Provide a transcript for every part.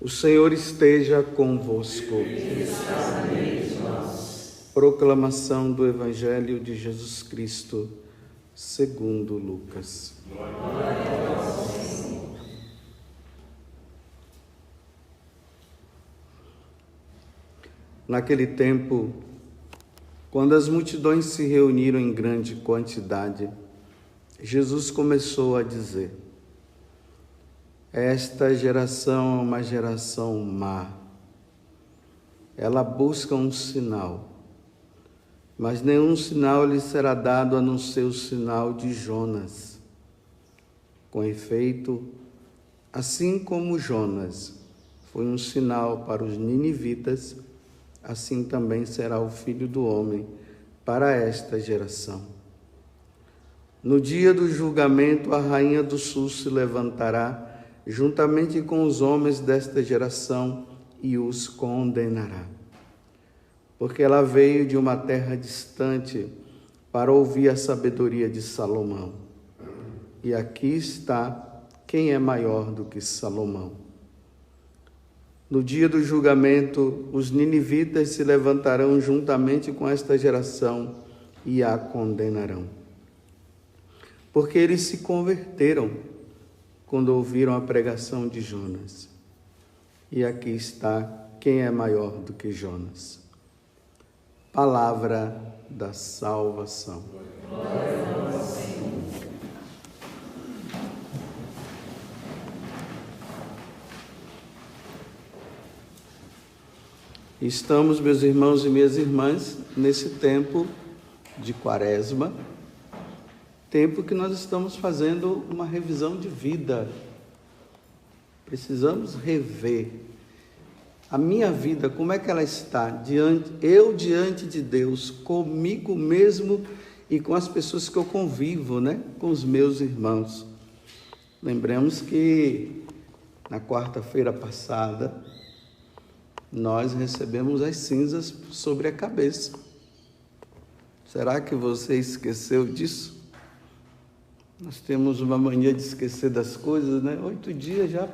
O Senhor esteja convosco. Proclamação do Evangelho de Jesus Cristo, segundo Lucas. Naquele tempo, quando as multidões se reuniram em grande quantidade, Jesus começou a dizer: esta geração é uma geração má. Ela busca um sinal, mas nenhum sinal lhe será dado a não ser o sinal de Jonas. Com efeito, assim como Jonas foi um sinal para os ninivitas, assim também será o Filho do Homem para esta geração. No dia do julgamento, a rainha do sul se levantará juntamente com os homens desta geração e os condenará. Porque ela veio de uma terra distante para ouvir a sabedoria de Salomão. E aqui está quem é maior do que Salomão. No dia do julgamento, os ninivitas se levantarão juntamente com esta geração e a condenarão. Porque eles se converteram quando ouviram a pregação de Jonas. E aqui está quem é maior do que Jonas. Palavra da salvação. Glória a vós, Senhor. Estamos, meus irmãos e minhas irmãs, nesse tempo de Quaresma, tempo que nós estamos fazendo uma revisão de vida. Precisamos rever a minha vida, como é que ela está diante de Deus, comigo mesmo e com as pessoas que eu convivo, com os meus irmãos. Lembremos que na quarta-feira passada nós recebemos as cinzas sobre a cabeça. Será que você esqueceu disso? Nós temos uma mania de esquecer das coisas, 8 dias já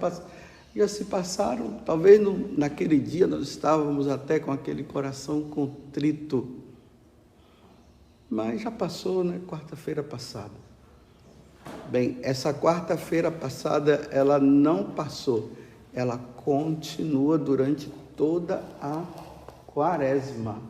se passaram. Talvez naquele dia nós estávamos até com aquele coração contrito. Mas já passou, quarta-feira passada. Bem, essa quarta-feira passada, ela não passou. Ela continua durante toda a Quaresma.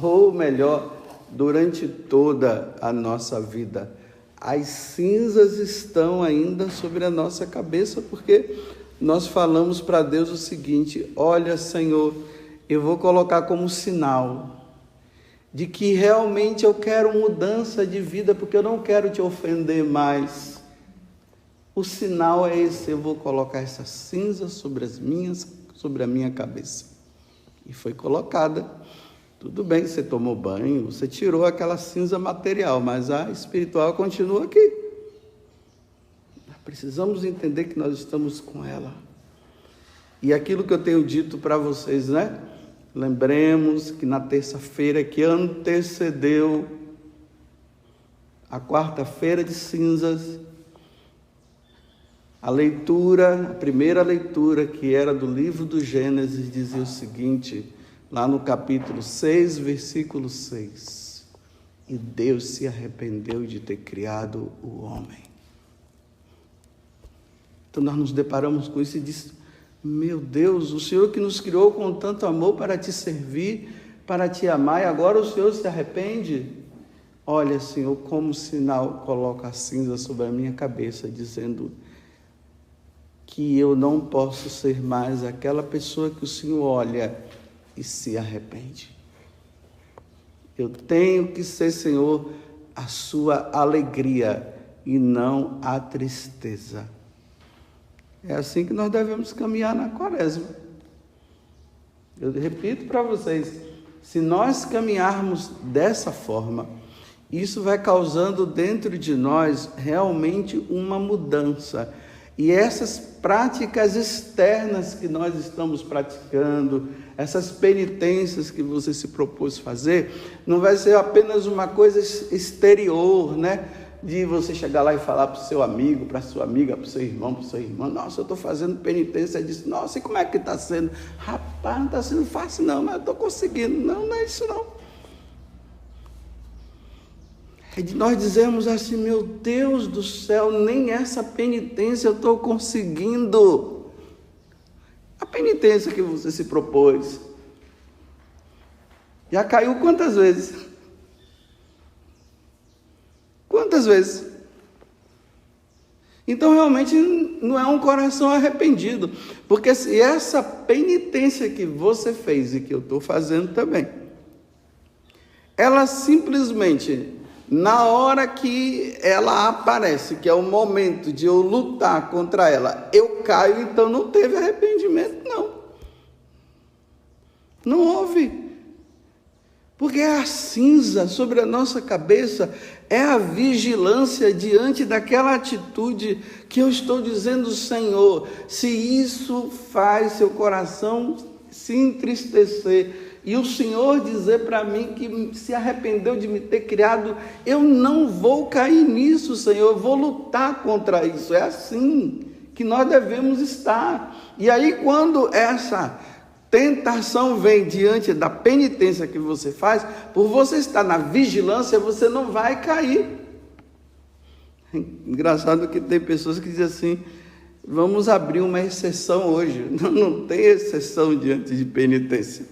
Ou melhor, durante toda a nossa vida. As cinzas estão ainda sobre a nossa cabeça, porque nós falamos para Deus o seguinte: olha, Senhor, eu vou colocar como sinal de que realmente eu quero mudança de vida, porque eu não quero te ofender mais. O sinal é esse: eu vou colocar essa cinza sobre a minha cabeça. E foi colocada. Tudo bem, você tomou banho, você tirou aquela cinza material, mas a espiritual continua aqui. Precisamos entender que nós estamos com ela. E aquilo que eu tenho dito para vocês, Lembremos que na terça-feira que antecedeu a quarta-feira de cinzas, a primeira leitura, que era do livro do Gênesis, dizia o seguinte, lá no capítulo 6, versículo 6. E Deus se arrependeu de ter criado o homem. Então nós nos deparamos com isso e diz: meu Deus, o Senhor que nos criou com tanto amor para te servir, para te amar, e agora o Senhor se arrepende? Olha, Senhor, como sinal, coloca a cinza sobre a minha cabeça, dizendo que eu não posso ser mais aquela pessoa que o Senhor olha e se arrepende. Eu tenho que ser, Senhor, a sua alegria e não a tristeza. É assim que nós devemos caminhar na Quaresma. Eu repito para vocês, se nós caminharmos dessa forma, isso vai causando dentro de nós realmente uma mudança. E essas práticas externas que nós estamos praticando, essas penitências que você se propôs fazer, não vai ser apenas uma coisa exterior, de você chegar lá e falar para o seu amigo, para a sua amiga, para o seu irmão, para a sua irmã: nossa, eu estou fazendo penitência disso. Nossa, e como é que está sendo? Rapaz, não está sendo fácil não, mas eu estou conseguindo. Não, não é isso não. É de nós dizermos assim: meu Deus do céu, nem essa penitência eu estou conseguindo. A penitência que você se propôs já caiu quantas vezes? Quantas vezes? Então realmente não é um coração arrependido, porque se essa penitência que você fez e que eu estou fazendo também, ela simplesmente, na hora que ela aparece, que é o momento de eu lutar contra ela, eu caio, então não teve arrependimento, não. Não houve. Porque a cinza sobre a nossa cabeça é a vigilância diante daquela atitude que eu estou dizendo: Senhor, se isso faz seu coração se entristecer, e o Senhor dizer para mim que se arrependeu de me ter criado, eu não vou cair nisso, Senhor, eu vou lutar contra isso. É assim que nós devemos estar. E aí, quando essa tentação vem diante da penitência que você faz, por você estar na vigilância, você não vai cair. Engraçado que tem pessoas que dizem assim: vamos abrir uma exceção hoje. Não tem exceção diante de penitência.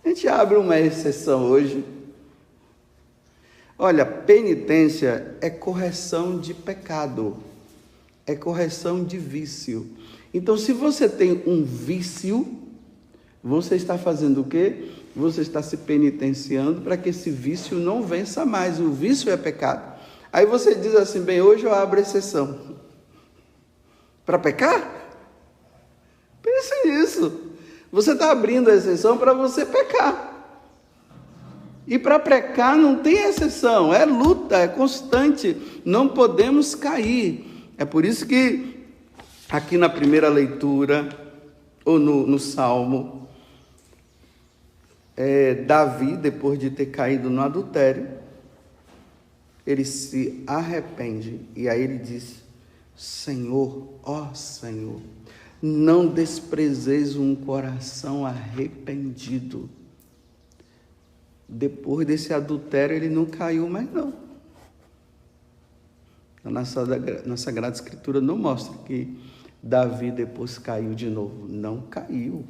A gente abre uma exceção hoje. Olha, penitência é correção de pecado, é correção de vício. Então, se você tem um vício, você está fazendo o quê? Você está se penitenciando para que esse vício não vença mais. O vício é pecado. Aí você diz assim: bem, hoje eu abro exceção. Para pecar? Pense nisso. Você está abrindo a exceção para você pecar. E para pecar não tem exceção. É luta, é constante. Não podemos cair. É por isso que aqui na primeira leitura, ou no Salmo, Davi, depois de ter caído no adultério, ele se arrepende, e aí ele diz: Senhor, ó Senhor, não desprezeis um coração arrependido. Depois desse adultério ele não caiu mais não. Na Sagrada Escritura não mostra que Davi depois caiu de novo. Não caiu.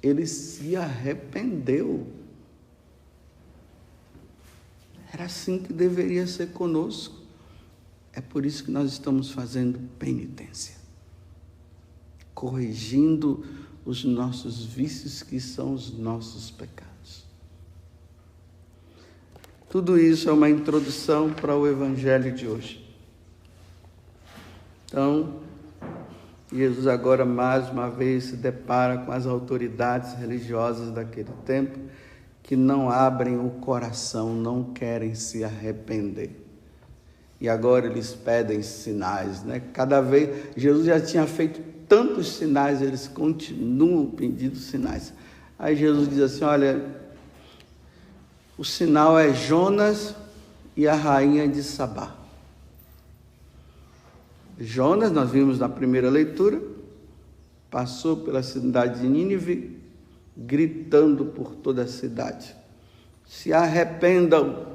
Ele se arrependeu. Era assim que deveria ser conosco. É por isso que nós estamos fazendo penitência, corrigindo os nossos vícios, que são os nossos pecados. Tudo isso é uma introdução para o Evangelho de hoje. Então, Jesus agora mais uma vez se depara com as autoridades religiosas daquele tempo, que não abrem o coração, não querem se arrepender. E agora eles pedem sinais, né? Cada vez, Jesus já tinha feito tantos sinais, eles continuam pedindo sinais. Aí Jesus diz assim: olha, o sinal é Jonas e a rainha de Sabá. Jonas, nós vimos na primeira leitura, passou pela cidade de Nínive, gritando por toda a cidade: se arrependam,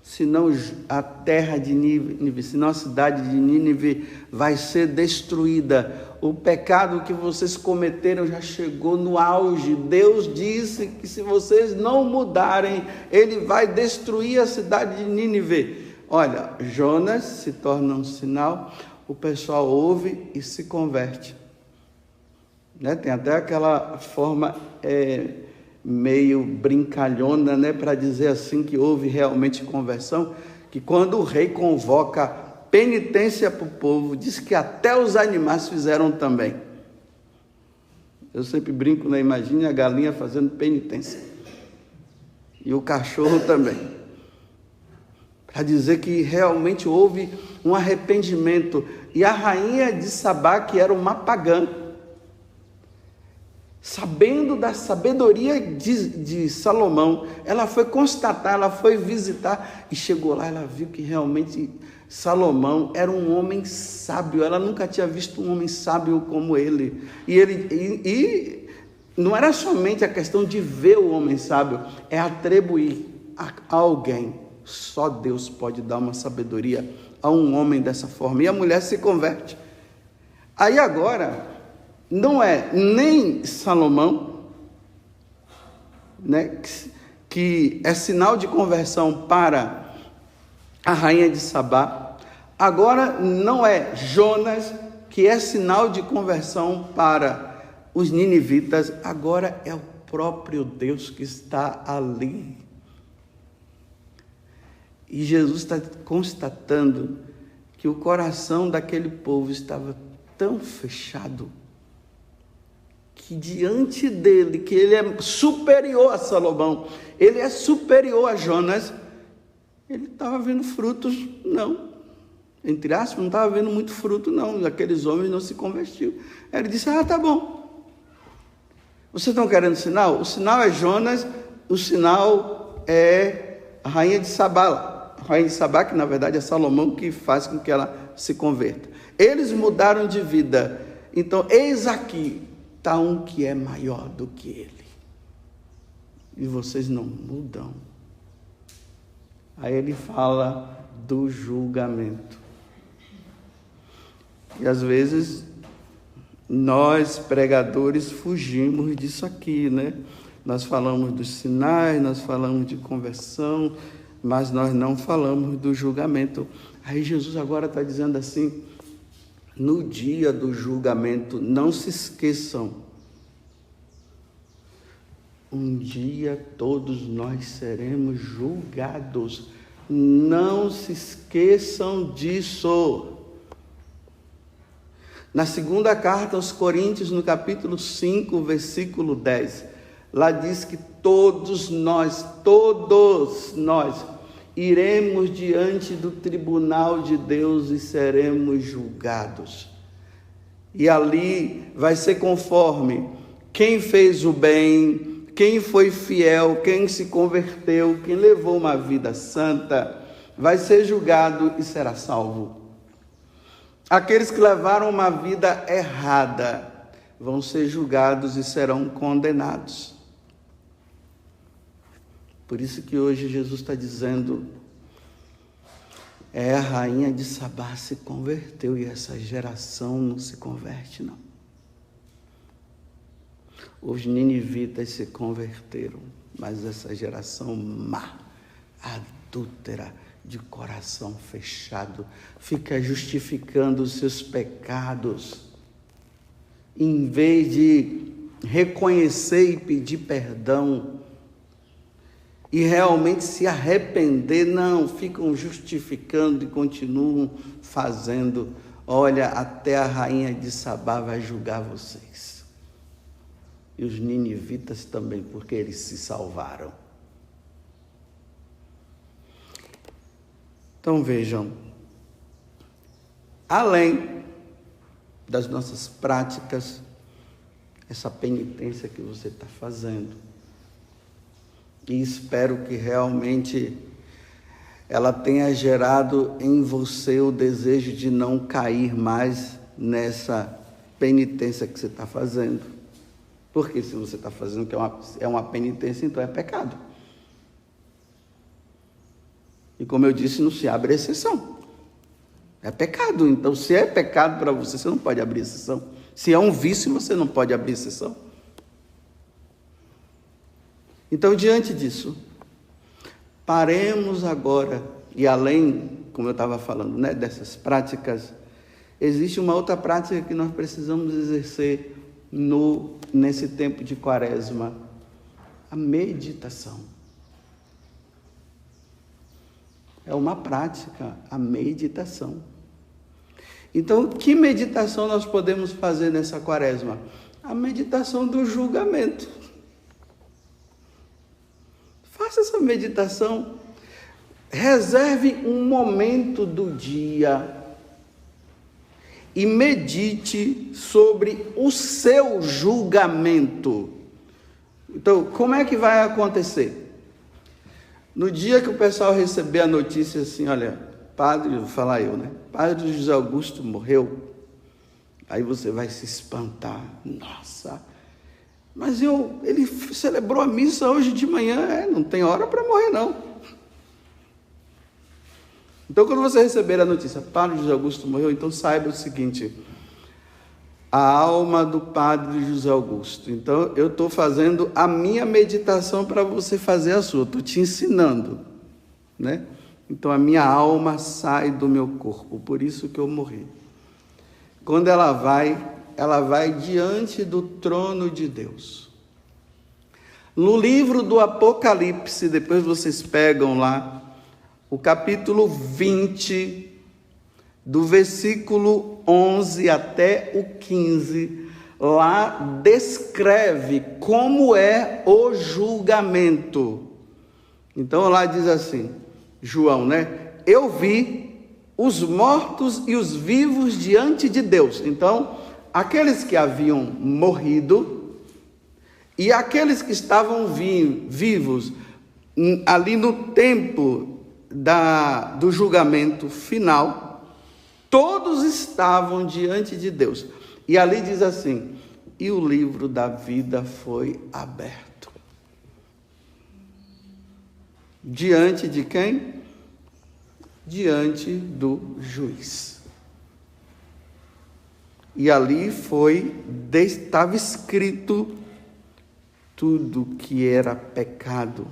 senão a terra de Nínive, senão a cidade de Nínive vai ser destruída. O pecado que vocês cometeram já chegou no auge. Deus disse que se vocês não mudarem, Ele vai destruir a cidade de Nínive. Olha, Jonas se torna um sinal, o pessoal ouve e se converte. Né? Tem até aquela forma meio brincalhona, né, para dizer assim que houve realmente conversão, que quando o rei convoca penitência para o povo, diz que até os animais fizeram também. Eu sempre brinco, né? Imagine a galinha fazendo penitência, e o cachorro também, para dizer que realmente houve um arrependimento. E a rainha de Sabá, que era uma pagã, sabendo da sabedoria de Salomão, ela foi constatar, ela foi visitar e chegou lá, ela viu que realmente Salomão era um homem sábio. Ela nunca tinha visto um homem sábio como ele. E não era somente a questão de ver o homem sábio, é atribuir a alguém. Só Deus pode dar uma sabedoria a um homem dessa forma. E a mulher se converte. Aí agora, não é nem Salomão, né, que é sinal de conversão para a rainha de Sabá. Agora não é Jonas, que é sinal de conversão para os ninivitas. Agora é o próprio Deus que está ali. E Jesus está constatando que o coração daquele povo estava tão fechado, que diante dele, que ele é superior a Salomão, ele é superior a Jonas, ele estava vendo frutos, não. Entre aspas, não estava vendo muito fruto, não. Aqueles homens não se convertiam. Aí ele disse, tá bom. Vocês estão querendo sinal? O sinal é Jonas, o sinal é a rainha de Sabá. A rainha de Sabá, que na verdade é Salomão, que faz com que ela se converta. Eles mudaram de vida. Então, eis aqui, está um que é maior do que ele. E vocês não mudam. Aí ele fala do julgamento. E às vezes, nós pregadores fugimos disso aqui, né? Nós falamos dos sinais, nós falamos de conversão, mas nós não falamos do julgamento. Aí Jesus agora está dizendo assim, no dia do julgamento, não se esqueçam, um dia todos nós seremos julgados, não se esqueçam disso. Na segunda carta aos Coríntios, no capítulo 5, versículo 10, lá diz que todos nós, iremos diante do tribunal de Deus e seremos julgados. E ali vai ser conforme quem fez o bem, quem foi fiel, quem se converteu, quem levou uma vida santa, vai ser julgado e será salvo. Aqueles que levaram uma vida errada vão ser julgados e serão condenados. Por isso que hoje Jesus está dizendo, a rainha de Sabá se converteu e essa geração não se converte, não. Os ninivitas se converteram, mas essa geração má, adúltera, de coração fechado, fica justificando os seus pecados, em vez de reconhecer e pedir perdão, e realmente se arrepender, não, ficam justificando e continuam fazendo. Olha, até a rainha de Sabá vai julgar vocês. E os ninivitas também, porque eles se salvaram. Então vejam, além das nossas práticas, essa penitência que você está fazendo, e espero que realmente ela tenha gerado em você o desejo de não cair mais nessa penitência que você está fazendo. Porque se você está fazendo que é uma penitência, então é pecado. E como eu disse, não se abre exceção. É pecado. Então, se é pecado para você, você não pode abrir exceção. Se é um vício, você não pode abrir exceção. Então, diante disso, paremos agora, e além, como eu estava falando, né, dessas práticas, existe uma outra prática que nós precisamos exercer nesse tempo de quaresma, a meditação. É uma prática, a meditação. Então, que meditação nós podemos fazer nessa quaresma? A meditação do julgamento. Faça essa meditação, reserve um momento do dia e medite sobre o seu julgamento. Então, como é que vai acontecer? No dia que o pessoal receber a notícia assim, olha, vou falar eu, né? Padre José Augusto morreu. Aí você vai se espantar. Nossa, mas ele celebrou a missa hoje de manhã. Não tem hora para morrer, não. Então, quando você receber a notícia, Padre José Augusto morreu, então saiba o seguinte: a alma do Padre José Augusto. Então, eu estou fazendo a minha meditação para você fazer a sua. Estou te ensinando, né? Então, a minha alma sai do meu corpo, por isso que eu morri. Quando ela vai diante do trono de Deus. No livro do Apocalipse, depois vocês pegam lá, o capítulo 20, do versículo 11 até o 15, lá descreve como é o julgamento. Então lá diz assim, João, né? Eu vi os mortos e os vivos diante de Deus. Então, aqueles que haviam morrido e aqueles que estavam vivos ali no tempo do julgamento final, todos estavam diante de Deus. E ali diz assim, e o livro da vida foi aberto. Diante de quem? Diante do juiz. E ali estava escrito tudo que era pecado,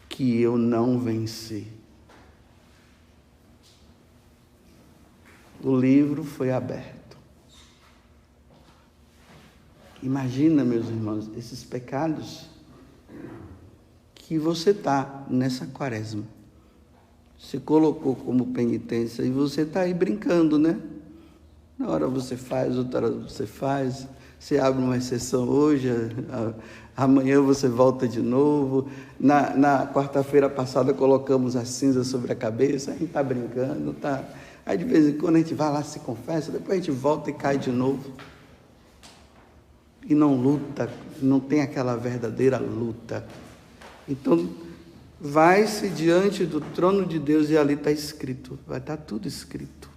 que eu não venci. O livro foi aberto. Imagina, meus irmãos, esses pecados que você está nessa quaresma. Se colocou como penitência e você está aí brincando, né? Na hora você faz, outra hora você faz. Você abre uma exceção hoje, amanhã você volta de novo. Na quarta-feira passada colocamos a cinza sobre a cabeça, a gente está brincando, tá? Aí de vez em quando a gente vai lá, se confessa, depois a gente volta e cai de novo. E não luta, não tem aquela verdadeira luta. Então, vai-se diante do trono de Deus e ali está escrito, vai estar tudo escrito.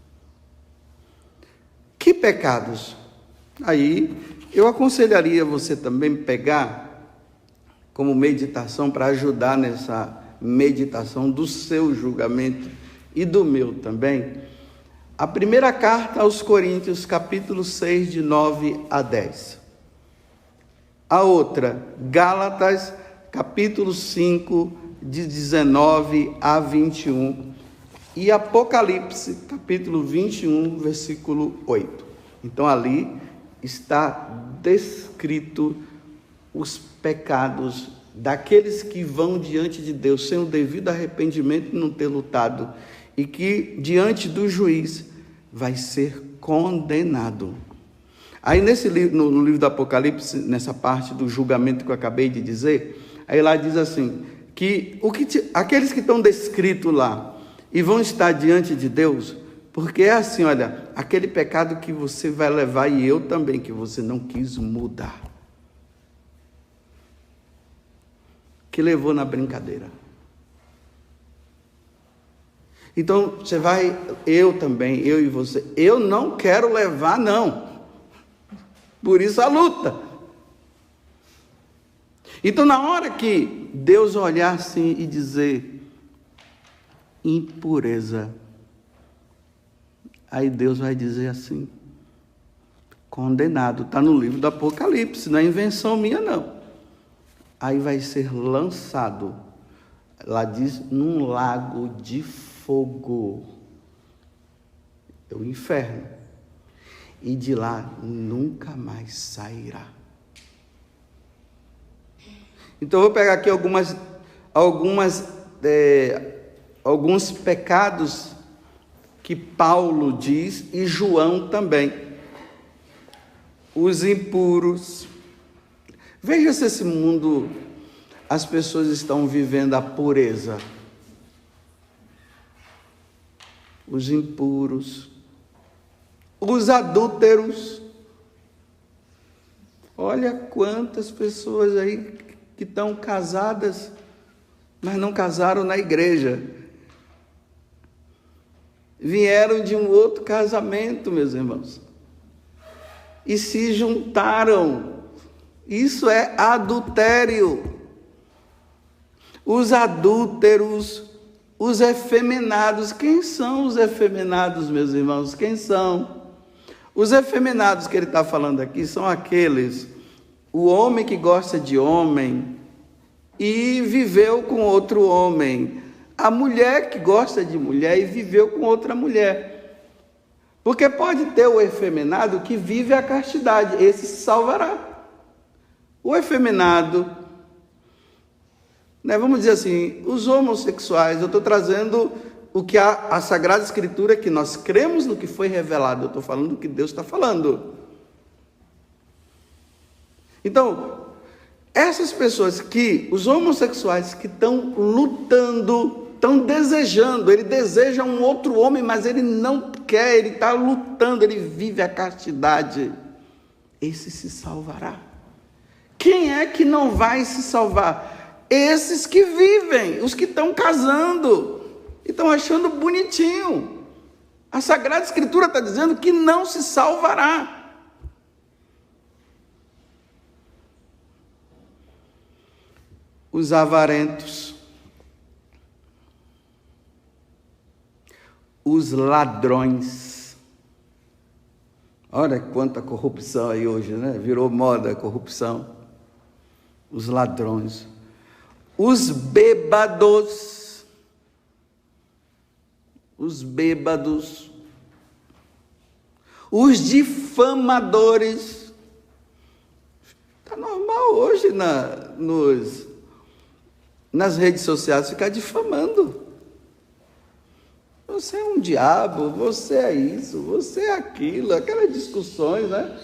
Que pecados? Aí, eu aconselharia você também pegar como meditação para ajudar nessa meditação do seu julgamento e do meu também. A primeira carta aos Coríntios, capítulo 6, de 9 a 10. A outra, Gálatas, capítulo 5, de 19 a 21. E Apocalipse, capítulo 21, versículo 8. Então, ali está descrito os pecados daqueles que vão diante de Deus sem o devido arrependimento e não ter lutado, e que diante do juiz vai ser condenado. Aí no livro do Apocalipse, nessa parte do julgamento que eu acabei de dizer, aí lá diz assim, que aqueles que estão descritos lá e vão estar diante de Deus, porque é assim, olha, aquele pecado que você vai levar e eu também, que você não quis mudar, que levou na brincadeira. Então, você vai, eu também, eu e você, eu não quero levar, não. Por isso a luta. Então, na hora que Deus olhar assim e dizer impureza, aí Deus vai dizer assim, condenado, está no livro do Apocalipse, não é invenção minha não. Aí vai ser lançado, lá diz, num lago de fogo, é o inferno, e de lá nunca mais sairá. Então eu vou pegar aqui alguns pecados que Paulo diz e João também. Os impuros. Veja se esse mundo, as pessoas estão vivendo a pureza. Os impuros, os adúlteros. Olha quantas pessoas aí que estão casadas, mas não casaram na igreja. Vieram de um outro casamento, meus irmãos, e se juntaram. Isso é adultério. Os adúlteros, os efeminados. Quem são os efeminados, meus irmãos? Quem são? Os efeminados que ele está falando aqui são aqueles, o homem que gosta de homem e viveu com outro homem, a mulher que gosta de mulher e viveu com outra mulher. Porque pode ter o efeminado que vive a castidade, esse se salvará. O efeminado, vamos dizer assim, os homossexuais, eu estou trazendo o que a Sagrada Escritura, que nós cremos no que foi revelado, eu estou falando do que Deus está falando. Então, essas pessoas os homossexuais que estão lutando, estão desejando, ele deseja um outro homem, mas ele não quer, ele está lutando, ele vive a castidade, esse se salvará. Quem é que não vai se salvar? Esses que vivem, os que estão casando, e estão achando bonitinho. A Sagrada Escritura está dizendo que não se salvará. Os avarentos, os ladrões. Olha quanta corrupção aí hoje, né? Virou moda a corrupção. Os ladrões, os bêbados, os difamadores. Está normal hoje nas redes sociais ficar difamando. Você é um diabo, você é isso, você é aquilo, aquelas discussões, né?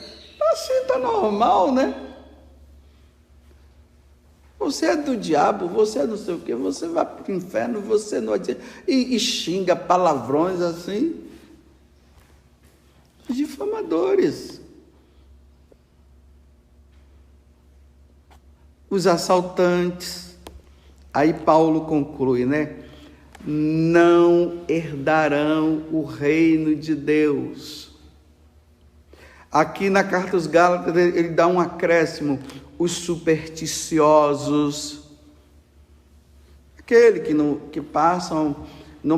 Assim está normal, né? Você é do diabo, você é não sei o quê, você vai para o inferno, você não adianta. E xinga palavrões assim. Difamadores. Os assaltantes. Aí Paulo conclui, não herdarão o reino de Deus. Aqui na carta aos Gálatas ele dá um acréscimo, os supersticiosos, aquele que não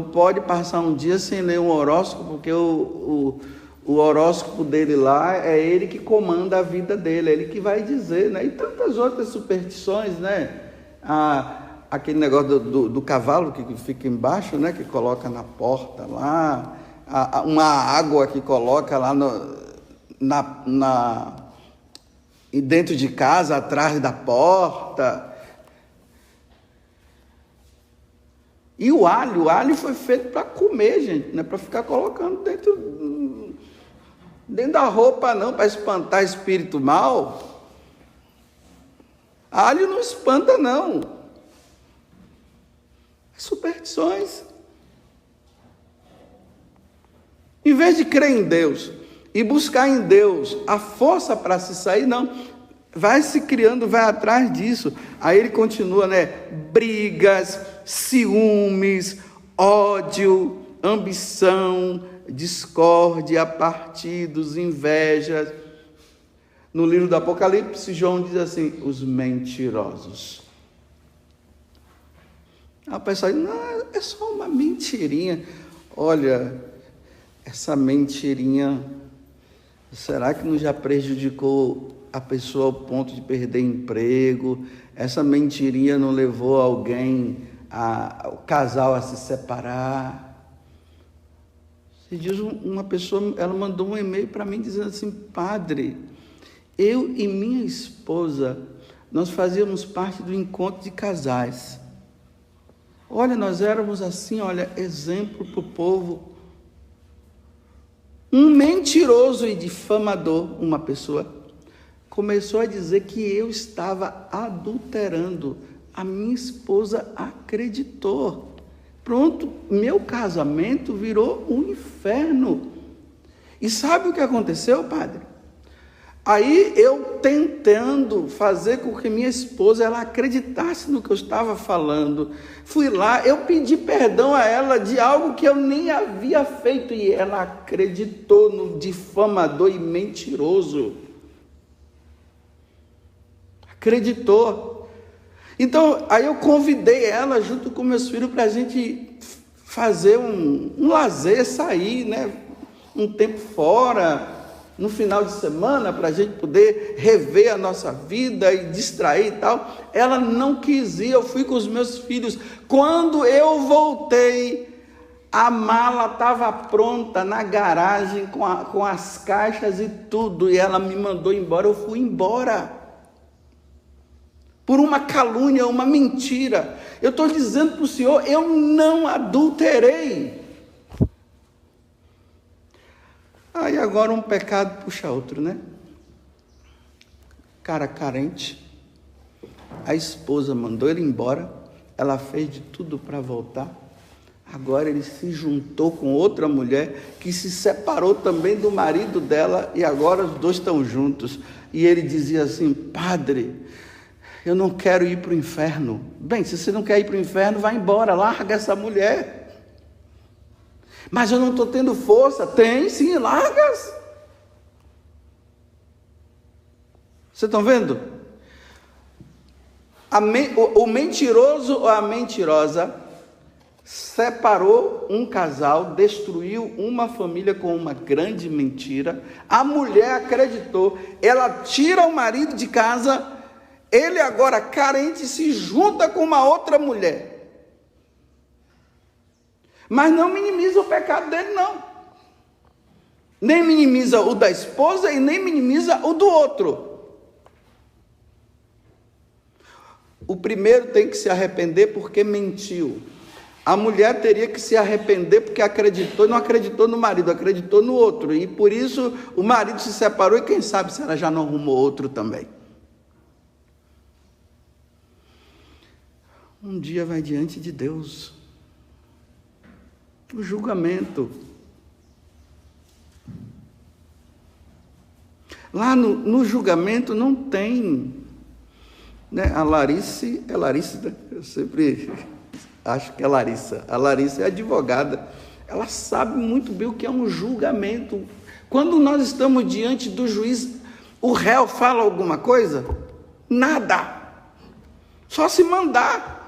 pode passar um dia sem ler um horóscopo, porque o horóscopo dele lá é ele que comanda a vida dele, é ele que vai dizer, e tantas outras superstições, aquele negócio do cavalo que fica embaixo, que coloca na porta lá, uma água que coloca lá dentro de casa, atrás da porta. E o alho foi feito para comer, gente, não é para ficar colocando dentro da roupa, não, para espantar espírito mal. Alho não espanta, não. Superstições. Em vez de crer em Deus e buscar em Deus a força para se sair, não, vai se criando, vai atrás disso. Aí ele continua, brigas, ciúmes, ódio, ambição, discórdia, partidos, invejas. No livro do Apocalipse, João diz assim, os mentirosos. A pessoa diz, não, é só uma mentirinha. Olha, essa mentirinha, será que não já prejudicou a pessoa ao ponto de perder emprego? Essa mentirinha não levou alguém, o casal a se separar? Se diz uma pessoa, ela mandou um e-mail para mim dizendo assim, padre, eu e minha esposa, nós fazíamos parte do encontro de casais. Olha, nós éramos assim, exemplo para o povo. Um mentiroso e difamador, uma pessoa, começou a dizer que eu estava adulterando. A minha esposa acreditou. Pronto, meu casamento virou um inferno. E sabe o que aconteceu, padre? Aí eu tentando fazer com que minha esposa ela acreditasse no que eu estava falando, fui lá, eu pedi perdão a ela de algo que eu nem havia feito e ela acreditou no difamador e mentiroso. Acreditou. Então, aí eu convidei ela junto com meus filhos para a gente fazer um lazer, sair, né? Um tempo fora, no final de semana, para a gente poder rever a nossa vida e distrair e tal. Ela não quis ir, eu fui com os meus filhos. Quando eu voltei, a mala estava pronta na garagem, com as caixas e tudo, e ela me mandou embora, eu fui embora. Por uma calúnia, uma mentira. Eu estou dizendo para o Senhor, eu não adulterei. Aí agora um pecado puxa outro, né? Cara carente, a esposa mandou ele embora, ela fez de tudo para voltar. Agora ele se juntou com outra mulher que se separou também do marido dela e agora os dois estão juntos. E ele dizia assim: padre, eu não quero ir para o inferno. Bem, se você não quer ir para o inferno, vai embora, larga essa mulher. Mas eu não estou tendo força. Tem sim, largas. Vocês estão vendo? O mentiroso ou a mentirosa separou um casal, destruiu uma família com uma grande mentira. A mulher acreditou, ela tira o marido de casa, ele agora carente se junta com uma outra mulher. Mas não minimiza o pecado dele, não. Nem minimiza o da esposa e nem minimiza o do outro. O primeiro tem que se arrepender porque mentiu. A mulher teria que se arrepender porque acreditou, não acreditou no marido, acreditou no outro. E por isso o marido se separou e quem sabe se ela já não arrumou outro também. Um dia vai diante de Deus. O julgamento. Lá no julgamento não tem, né? A Larice, né? Eu sempre acho que é Larissa. A Larissa é advogada. Ela sabe muito bem o que é um julgamento. Quando nós estamos diante do juiz, o réu fala alguma coisa? Nada. Só se mandar.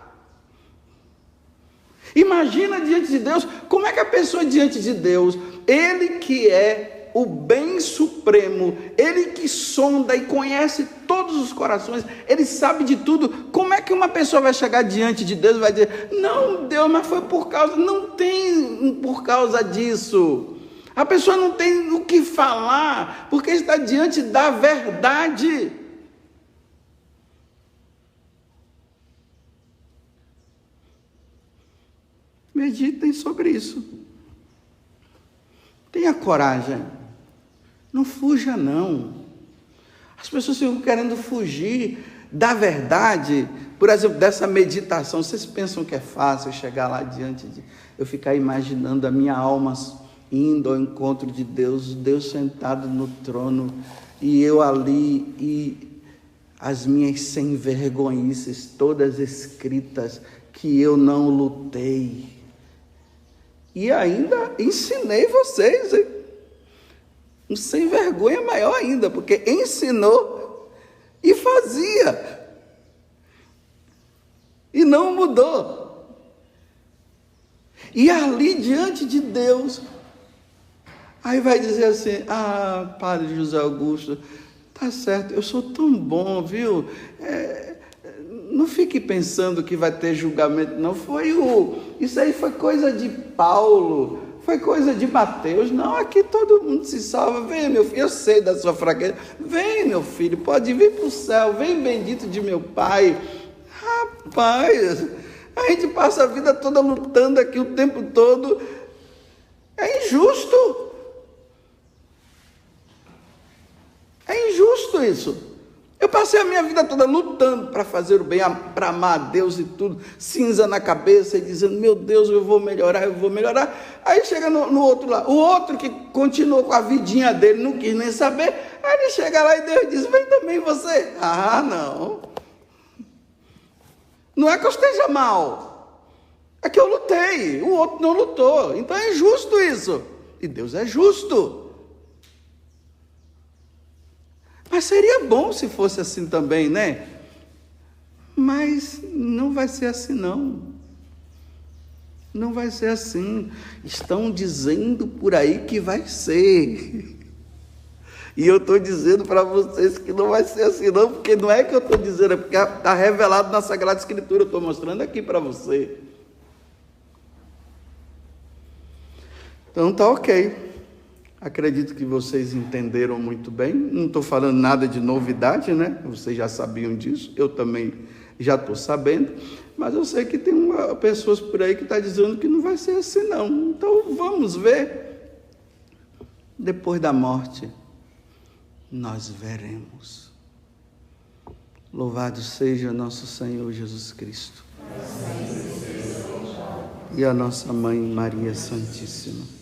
Imagina diante de Deus, como é que a pessoa diante de Deus, ele que é o bem supremo, ele que sonda e conhece todos os corações, ele sabe de tudo, como é que uma pessoa vai chegar diante de Deus e vai dizer, não Deus, mas foi por causa, não tem por causa disso, a pessoa não tem o que falar, porque está diante da verdade. Meditem sobre isso. Tenha coragem. Não fuja, não. As pessoas ficam querendo fugir da verdade. Por exemplo, dessa meditação. Vocês pensam que é fácil chegar lá diante de... Eu ficar imaginando a minha alma indo ao encontro de Deus, Deus sentado no trono, e eu ali, e as minhas sem vergonhices todas escritas, que eu não lutei. E ainda ensinei vocês, hein? Um sem vergonha maior ainda, porque ensinou e fazia. E não mudou. E ali diante de Deus, aí vai dizer assim, Padre José Augusto, tá certo, eu sou tão bom, viu? Não fique pensando que vai ter julgamento, não. Isso aí foi coisa de Paulo, foi coisa de Mateus. Não, aqui todo mundo se salva. Vem, meu filho, eu sei da sua fraqueza. Vem, meu filho, pode vir para o céu. Vem, bendito de meu Pai. Rapaz, a gente passa a vida toda lutando aqui o tempo todo. É injusto. É injusto isso. Eu passei a minha vida toda lutando para fazer o bem, para amar a Deus e tudo, cinza na cabeça e dizendo, meu Deus, eu vou melhorar. Aí chega no outro lá, o outro que continuou com a vidinha dele, não quis nem saber, aí ele chega lá e Deus diz, vem também você. Ah, não. Não é que eu esteja mal, é que eu lutei, o outro não lutou, então é injusto isso. E Deus é justo. Mas seria bom se fosse assim também, né? Mas não vai ser assim, não. Não vai ser assim. Estão dizendo por aí que vai ser. E eu estou dizendo para vocês que não vai ser assim, não, porque não é que eu estou dizendo, é porque está revelado na Sagrada Escritura, eu estou mostrando aqui para você. Então tá ok. Acredito que vocês entenderam muito bem. Não estou falando nada de novidade, né? Vocês já sabiam disso. Eu também já estou sabendo. Mas eu sei que tem pessoas por aí que estão dizendo que não vai ser assim, não. Então vamos ver. Depois da morte, nós veremos. Louvado seja nosso Senhor Jesus Cristo. E a nossa Mãe Maria Santíssima.